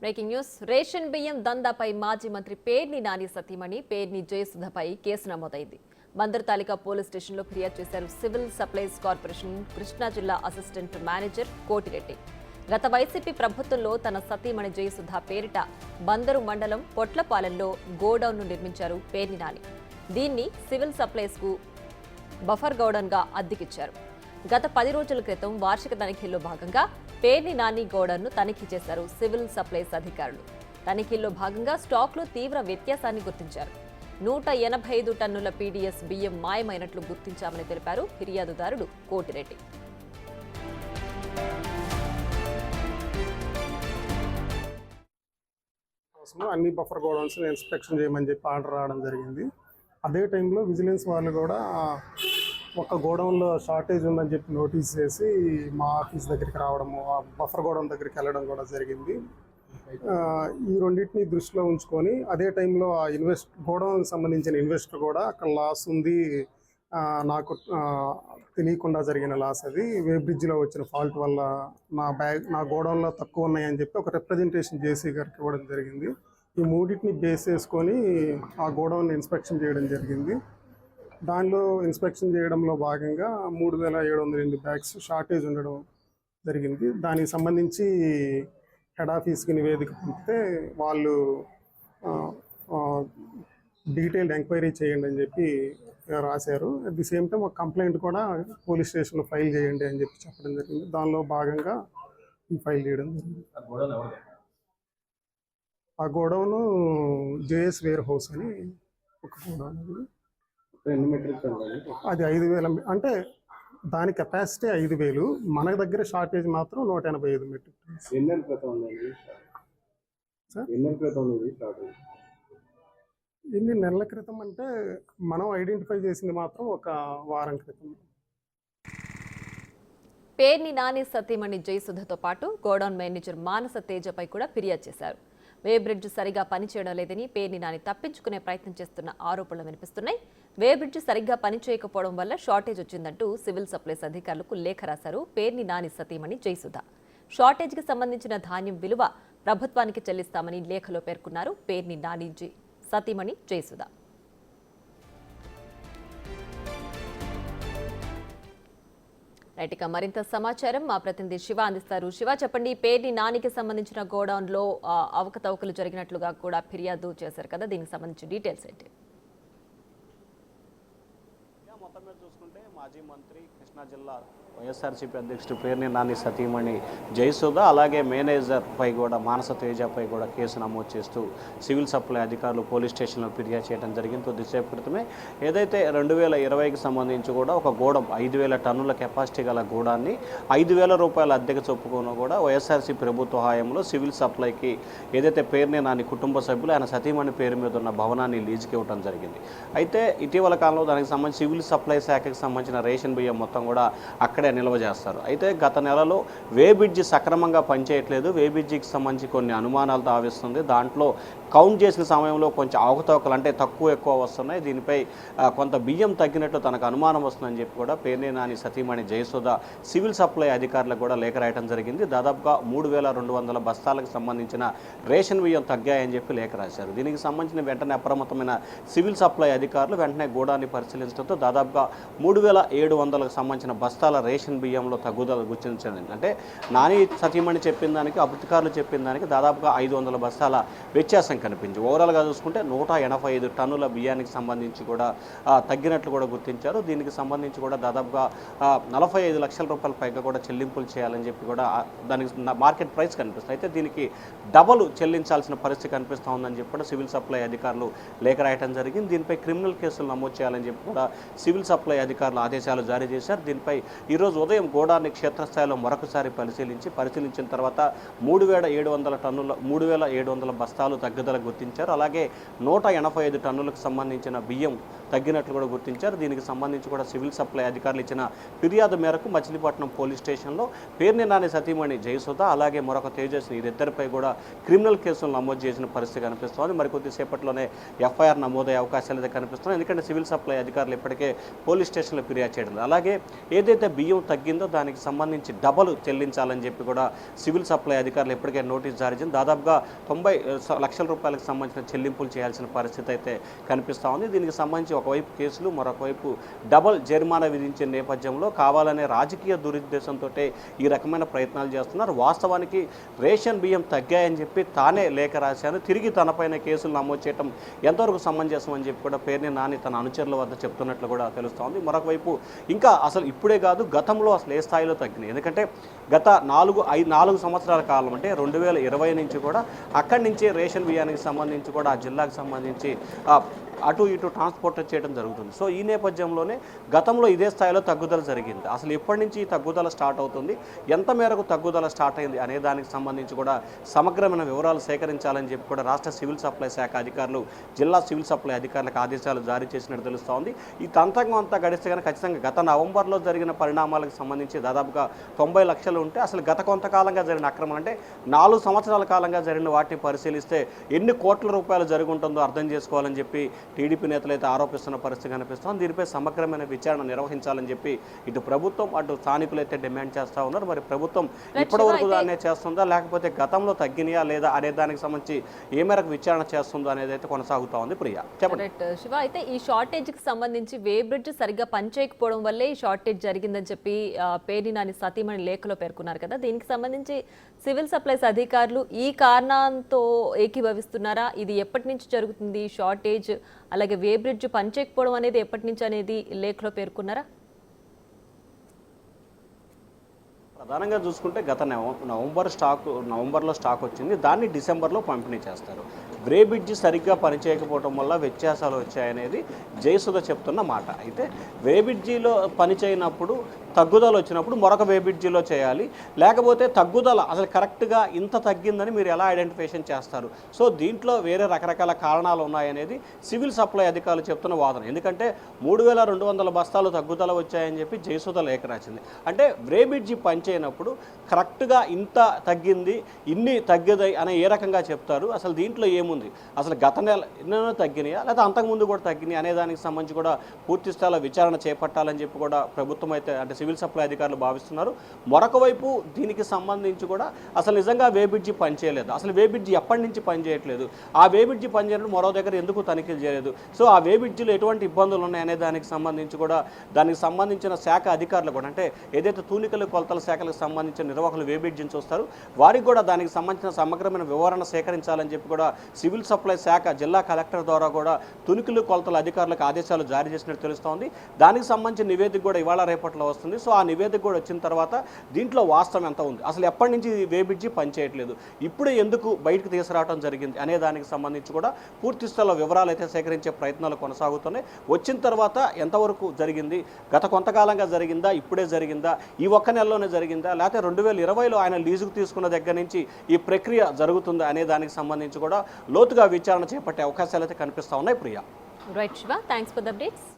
Breaking news. Ration బియ్యం దందాపై మాజీ మంత్రి పేర్ని నాని సతీమణి పేర్ని జయసుధపై కేసు నమోదైంది. బందర్ తాలూకా పోలీస్ స్టేషన్లో ఫిర్యాదు చేశారు సివిల్ సప్లైస్ కార్పొరేషన్ కృష్ణా జిల్లా అసిస్టెంట్ మేనేజర్ కోటిరెడ్డి. గత వైసీపీ ప్రభుత్వంలో తన సతీమణి జయసుధ పేరిట బందరు మండలం పొట్లపాలెంలో గోడౌన్ను నిర్మించారు పేర్ని నాని. దీన్ని సివిల్ సప్లైస్ కు బఫర్ గోడౌన్గా అద్దెకిచ్చారు. గత 10 రోజుల క్రితం వార్షిక తనిఖీల్లో భాగంగా పేర్ని నాని గోడౌన్ను తనిఖీ చేశారు సివిల్ సప్లైస్ అధికారులు. తనిఖీల్లో భాగంగా స్టాక్లో తీవ్ర వ్యత్యాసాన్ని గుర్తించారు. 185 టన్నుల పీడీఎస్ బియ్యం మాయమైనట్లు గుర్తించామని తెలిపారు ఫిర్యాదుదారుడు కోటిరెడ్డి. అన్ని బఫర్ గోడౌన్స్ ఇన్స్పెక్షన్ చేయమని చెప్పి ఆర్డర్ రావడం జరిగింది. అదే టైంలో విజిలెన్స్ వాళ్ళు కూడా ఒక గోడౌన్లో షార్టేజ్ ఉందని చెప్పి నోటీస్ చేసి మా ఆఫీస్ దగ్గరికి రావడము, ఆ బఫర్ గోడౌన్ దగ్గరికి వెళ్ళడం కూడా జరిగింది. ఈ రెండింటిని దృష్టిలో ఉంచుకొని అదే టైంలో ఆ గోడౌన్కి సంబంధించిన ఇన్వెస్టర్ కూడా అక్కడ లాస్ ఉంది, నాకు తెలియకుండా జరిగిన లాస్, అది వే బ్రిడ్జ్లో వచ్చిన ఫాల్ట్ వల్ల నా గోడౌన్లో తక్కువ ఉన్నాయని చెప్పి ఒక రిప్రజెంటేషన్ జేసీ గారికి ఇవ్వడం జరిగింది. ఈ మూడింటిని బేస్ చేసుకొని ఆ గోడౌన్ ఇన్స్పెక్షన్ చేయడం జరిగింది. దానిలో ఇన్స్పెక్షన్ చేయడంలో భాగంగా 3708 బ్యాగ్స్ షార్టేజ్ ఉండడం జరిగింది. దానికి సంబంధించి హెడ్ ఆఫీస్కి నివేదిక పంపితే వాళ్ళు డీటెయిల్డ్ ఎంక్వైరీ చేయండి అని చెప్పి రాశారు. అట్ ది సేమ్ టైం ఒక కంప్లైంట్ కూడా పోలీస్ స్టేషన్లో ఫైల్ చేయండి అని చెప్పి చెప్పడం జరిగింది. దానిలో భాగంగా ఫైల్ చేయడం జరిగింది. ఆ గోడౌను జేఎస్ వేర్ హౌస్ అని ఒక గోడౌన్, అది 5000, అంటే దాని కెపాసిటీ 5000, మన దగ్గర షార్టేజ్ మాత్రం 185 మెట్రిక్ టన్స్. ఎన్ని నెలల క్రితం అంటే మనం ఐడెంటిఫై చేసింది మాత్రం ఒక వారం క్రితం. పేర్ని నాని సతీమణి జయసుధతో పాటు గోడౌన్ మేనేజర్ మానస తేజపై కూడా ఫిర్యాదు చేశారు. వే బ్రిడ్జ్ సరిగా పనిచేయడం లేదని పేర్ని నాని తప్పించుకునే ప్రయత్నం చేస్తున్న ఆరోపణలు వినిపిస్తున్నాయి. వే బ్రిడ్జ్ సరిగ్గా పనిచేయకపోవడం వల్ల షార్టేజ్ వచ్చిందంటూ సివిల్ సప్లైస్ అధికారులకు లేఖ రాశారు పేర్ని నాని సతీమణి జయసుధ. షార్టేజ్కి సంబంధించిన ధాన్యం విలువ ప్రభుత్వానికి చెల్లిస్తామని లేఖలో పేర్కొన్నారు పేర్ని నాని సతీమణి జయసుధ. రైట్గా మరింత సమాచారం మా ప్రతినిధి శివ అందిస్తారు. శివ, చెప్పండి, పేర్ని నానికి సంబంధించిన గోడౌన్లో అవకతవకలు జరిగినట్లుగా కూడా ఫిర్యాదు చేశారు కదా, దీనికి సంబంధించిన డీటెయిల్స్ ఏంటి? మొత్తం మీద చూసుకుంటే మాజీ మంత్రి కృష్ణా జిల్లా వైఎస్ఆర్సీపీ అధ్యక్షుడు పేర్ని నాని సతీమణి జయసుధ, అలాగే మేనేజర్ పై కూడా మానస తేజపై కూడా కేసు నమోదు చేస్తూ సివిల్ సప్లై అధికారులు పోలీస్ స్టేషన్లో ఫిర్యాదు చేయడం జరిగింది. కొద్దిసేపు క్రితమే ఏదైతే 2020కి సంబంధించి కూడా ఒక గోడం 5000 టన్నుల కెపాసిటీ గల గోడాన్ని 5000 రూపాయల అద్దెకు చొప్పుకొని కూడా వైఎస్ఆర్సీ ప్రభుత్వ హయాంలో సివిల్ సప్లైకి ఏదైతే పేర్ని నాని కుటుంబ సభ్యులు ఆయన సతీమణి పేరు మీద ఉన్న భవనాన్ని లీజుకి ఇవ్వడం జరిగింది. అయితే ఇటీవల కాలంలో దానికి సంబంధించి సివిల్ సప్లై శాఖకి సంబంధించిన రేషన్ బియ్యం మొత్తం కూడా అక్కడే నిల్వ చేస్తారు. అయితే గత నెలలో వే బ్రిడ్జి సక్రమంగా పనిచేయట్లేదు, వే బ్రిడ్జికి సంబంధించి కొన్ని అనుమానాలు తావిస్తుంది. దాంట్లో కౌంట్ చేసిన సమయంలో కొంచెం అవకతవకలు అంటే తక్కువ ఎక్కువ వస్తున్నాయి, దీనిపై కొంత బియ్యం తగ్గినట్లు తనకు అనుమానం వస్తుందని చెప్పి కూడా పేర్ని నాని సతీమణి జయసుధ సివిల్ సప్లై అధికారులకు కూడా లేఖ రాయడం జరిగింది. దాదాపుగా 3200 బస్తాలకు సంబంధించిన రేషన్ బియ్యం తగ్గాయని చెప్పి లేఖ రాశారు. దీనికి సంబంధించిన వెంటనే అప్రమత్తమైన సివిల్ సప్లై అధికారులు వెంటనే గోడాన్ని పరిశీలించడంతో దాదాపుగా 3700కు సంబంధించిన బస్తాల రేషన్ బియ్యంలో తగ్గుదల గుర్తించింది. అంటే నాని సతీమణి చెప్పిన దానికి అధికారులు చెప్పిన దానికి దాదాపుగా 500 బస్తాల వ్యత్యాసం కనిపించి ఓవరాల్గా చూసుకుంటే 185 టన్నుల బియ్యానికి సంబంధించి కూడా తగ్గినట్లు కూడా గుర్తించారు. దీనికి సంబంధించి కూడా దాదాపుగా 45 లక్షల రూపాయల పైగా కూడా చెల్లింపులు చేయాలని చెప్పి కూడా దానికి మార్కెట్ ప్రైస్ కనిపిస్తుంది. అయితే దీనికి డబల్ చెల్లించాల్సిన పరిస్థితి కనిపిస్తూ ఉందని చెప్పి కూడా సివిల్ సప్లై అధికారులు లేఖ రాయడం జరిగింది. దీనిపై క్రిమినల్ కేసులు నమోదు చేయాలని చెప్పి కూడా సివిల్ సప్లై అధికారులు ఆదేశాలు జారీ చేశారు. దీనిపై ఈరోజు ఉదయం గోడాన్ని క్షేత్రస్థాయిలో మరొకసారి పరిశీలించిన తర్వాత 3700 బస్తాలు తగ్గుదల గుర్తించారు. అలాగే 185 టన్నులకు సంబంధించిన బియ్యం తగ్గినట్లు కూడా గుర్తించారు. దీనికి సంబంధించి కూడా సివిల్ సప్లై అధికారులు ఇచ్చిన ఫిర్యాదు మేరకు మచిలీపట్నం పోలీస్ స్టేషన్లో పేర్ని నాని సతీమణి జయసుధ అలాగే మరొక తేజస్వి వీరిద్దరిపై కూడా క్రిమినల్ కేసులు నమోదు చేసిన పరిస్థితి కనిపిస్తోంది. మరికొద్దిసేపట్లోనే ఎఫ్ఐఆర్ నమోదయ్యే అవకాశాలు అయితే కనిపిస్తున్నాయి. ఎందుకంటే సివిల్ సప్లై అధికారులు ఇప్పటికే పోలీస్ స్టేషన్లో ఫిర్యాదు చేయడం. అలాగే ఏదైతే బియ్యం తగ్గిందో దానికి సంబంధించి డబల్ చెల్లించాలని చెప్పి కూడా సివిల్ సప్లై అధికారులు ఇప్పటికే నోటీస్ జారీ చేసి దాదాపుగా 90 లక్షల రూపాయలకు సంబంధించిన చెల్లింపులు చేయాల్సిన పరిస్థితి అయితే కనిపిస్తూ ఉంది. దీనికి సంబంధించి ఒకవైపు కేసులు, మరొకవైపు డబల్ జరిమానా విధించే నేపథ్యంలో కావాలనే రాజకీయ దురుద్దేశంతో ఈ రకమైన ప్రయత్నాలు చేస్తున్నారు. వాస్తవానికి రేషన్ బియ్యం తగ్గాయని చెప్పి తానే లేఖ రాశాను, తిరిగి తనపైన కేసులు నమోదు చేయడం ఎంతవరకు సమంజసం అని చెప్పి కూడా పేర్ని నాని తన అనుచరుల వద్ద చెప్తున్నట్లు కూడా తెలుస్తోంది. మరొక వైపు ఇంకా అసలు ఇప్పుడే కాదు, గతంలో అసలు ఏ స్థాయిలో తగ్గినాయి. ఎందుకంటే గత 4 సంవత్సరాల కాలం అంటే 2020 నుంచి కూడా అక్కడి నుంచే రేషన్ బియ్యానికి సంబంధించి కూడా ఆ జిల్లాకు సంబంధించి అటు ఇటు ట్రాన్స్పోర్ట్ చేయడం జరుగుతుంది. సో ఈ నేపథ్యంలోనే గతంలో ఇదే స్థాయిలో తగ్గుదల జరిగింది. అసలు ఎప్పటి నుంచి ఈ తగ్గుదల స్టార్ట్ అవుతుంది, ఎంత మేరకు తగ్గుదల స్టార్ట్ అయింది అనే దానికి సంబంధించి కూడా సమగ్రమైన వివరాలు సేకరించాలని చెప్పి కూడా రాష్ట్ర సివిల్ సప్లై శాఖ అధికారులు జిల్లా సివిల్ సప్లై అధికారులకు ఆదేశాలు జారీ చేసినట్టు తెలుస్తోంది. ఈ తంత్రం అంతా గడిస్తే కనుక ఖచ్చితంగా గత నవంబర్లో జరిగిన పరిణామాలకు సంబంధించి దాదాపుగా 90 లక్షలు ఉంటే అసలు గత కొంతకాలంగా జరిగిన అక్రమం అంటే 4 సంవత్సరాల కాలంగా జరిగిన వాటిని పరిశీలిస్తే ఎన్ని కోట్ల రూపాయలు జరిగి ఉంటుందో అర్థం చేసుకోవాలని చెప్పి టీడీపీ నేతలు అయితే ఆరోపిస్తున్న పరిస్థితి కనిపిస్తోంది. దీనిపై సమగ్రమైన విచారణ నిర్వహించాలని చెప్పి ఇటు ప్రభుత్వం అటు స్థానికులు అయితే డిమాండ్ చేస్తూ ఉన్నారు. మరి ప్రభుత్వం ఇప్పటి వరకు దాన్నే చేస్తుందా, లేకపోతే గతంలో తగ్గినాయా లేదా అనే దానికి సంబంధించి ఏ మేరకు విచారణ చేస్తుందో అనేది అయితే కొనసాగుతూ ఉంది. ప్రియా చెప్పండి. శివ, అయితే ఈ షార్టేజ్కి సంబంధించి వే బ్రిడ్జ్ సరిగ్గా పనిచేయకపోవడం వల్లే ఈ షార్టేజ్ జరిగిందని చెప్పి పేర్ని నాని సతీమణి లేఖలో పేర్కొన్నారు కదా, దీనికి సంబంధించి సివిల్ సప్లైస్ అధికారులు ఈ కారణంతో ఏకీభవిస్తున్నారా? ఇది ఎప్పటి నుంచి జరుగుతుంది షార్టేజ్, అలాగే వే బ్రిడ్జ్ పనిచేయకపోవడం అనేది ఎప్పటి నుంచి అనేది లేఖలో పేర్కొన్నారా? ప్రధానంగా చూసుకుంటే గత నవంబర్లో స్టాక్ వచ్చింది, దాన్ని డిసెంబర్లో పంపిణీ చేస్తారు. వే బ్రిడ్జి సరిగ్గా పనిచేయకపోవడం వల్ల వ్యత్యాసాలు వచ్చాయనేది జయసుధ చెప్తున్న మాట. అయితే వే బ్రిడ్జిలో పనిచేయనప్పుడు తగ్గుదల వచ్చినప్పుడు మరొక వే బ్రిడ్జిలో చేయాలి, లేకపోతే తగ్గుదల అసలు కరెక్ట్గా ఇంత తగ్గిందని మీరు ఎలా ఐడెంటిఫికేషన్ చేస్తారు? సో దీంట్లో వేరే రకరకాల కారణాలు ఉన్నాయనేది సివిల్ సప్లై అధికారులు చెప్తున్న వాదన. ఎందుకంటే 3200 బస్తాలు తగ్గుదల వచ్చాయని చెప్పి జయసుధ లేఖ రాసింది. అంటే వే బ్రిడ్జి పనిచేయనప్పుడు కరెక్ట్గా ఇంత తగ్గింది, ఇన్ని తగ్గదాయి అని ఏ రకంగా చెప్తారు? అసలు దీంట్లో ఏముంది? అసలు గత నెల ఎన్నో తగ్గినాయా లేదా అంతకుముందు కూడా తగ్గినాయి అనే దానికి సంబంధించి కూడా పూర్తి స్థాయిలో విచారణ చేపట్టాలని చెప్పి కూడా ప్రభుత్వం అయితే అంటే సివిల్ సప్లై అధికారులు భావిస్తున్నారు. మరొక వైపు దీనికి సంబంధించి కూడా అసలు నిజంగా వే బ్రిడ్జి పనిచేయలేదు, అసలు వే బ్రిడ్జి ఎప్పటి నుంచి పనిచేయట్లేదు, ఆ వే బ్రిడ్జి పనిచేయడం మరో దగ్గర ఎందుకు తనిఖీలు చేయలేదు, సో ఆ వే బ్రిడ్జిలో ఎటువంటి ఇబ్బందులు ఉన్నాయనే దానికి సంబంధించి కూడా దానికి సంబంధించిన శాఖ అధికారులు కూడా అంటే ఏదైతే తూనికలు కొలతల శాఖలకు సంబంధించిన నిర్వాహకులు వే బ్రిడ్జిని చూస్తారు వారికి కూడా దానికి సంబంధించిన సమగ్రమైన వివరణ సేకరించాలని చెప్పి కూడా సివిల్ సప్లై శాఖ జిల్లా కలెక్టర్ ద్వారా కూడా తునికలు కొలతల అధికారులకు ఆదేశాలు జారీ చేసినట్టు తెలుస్తోంది. దానికి సంబంధించిన నివేదిక కూడా ఇవాళ రేపట్లో వస్తుంది. సో ఆ నివేదిక కూడా వచ్చిన తర్వాత దీంట్లో వాస్తవం ఎంత ఉంది, అసలు ఎప్పటి నుంచి వే బ్రిడ్జి పనిచేయట్లేదు, ఇప్పుడే ఎందుకు బయటకు తీసుకురావడం జరిగింది అనే దానికి సంబంధించి కూడా పూర్తి స్థాయిలో వివరాలు అయితే సేకరించే ప్రయత్నాలు కొనసాగుతున్నాయి. వచ్చిన తర్వాత ఎంతవరకు జరిగింది, గత కొంతకాలంగా జరిగిందా, ఇప్పుడే జరిగిందా, ఈ ఒక్క నెలలోనే జరిగిందా, లేకపోతే 2020లో ఆయన లీజుకు తీసుకున్న దగ్గర నుంచి ఈ ప్రక్రియ జరుగుతుందా అనే దానికి సంబంధించి కూడా లోతుగా విచారణ చేపట్టే అవకాశాలు అయితే కనిపిస్తూ ఉన్నాయి. Priya. Right Shiva, thanks for the updates.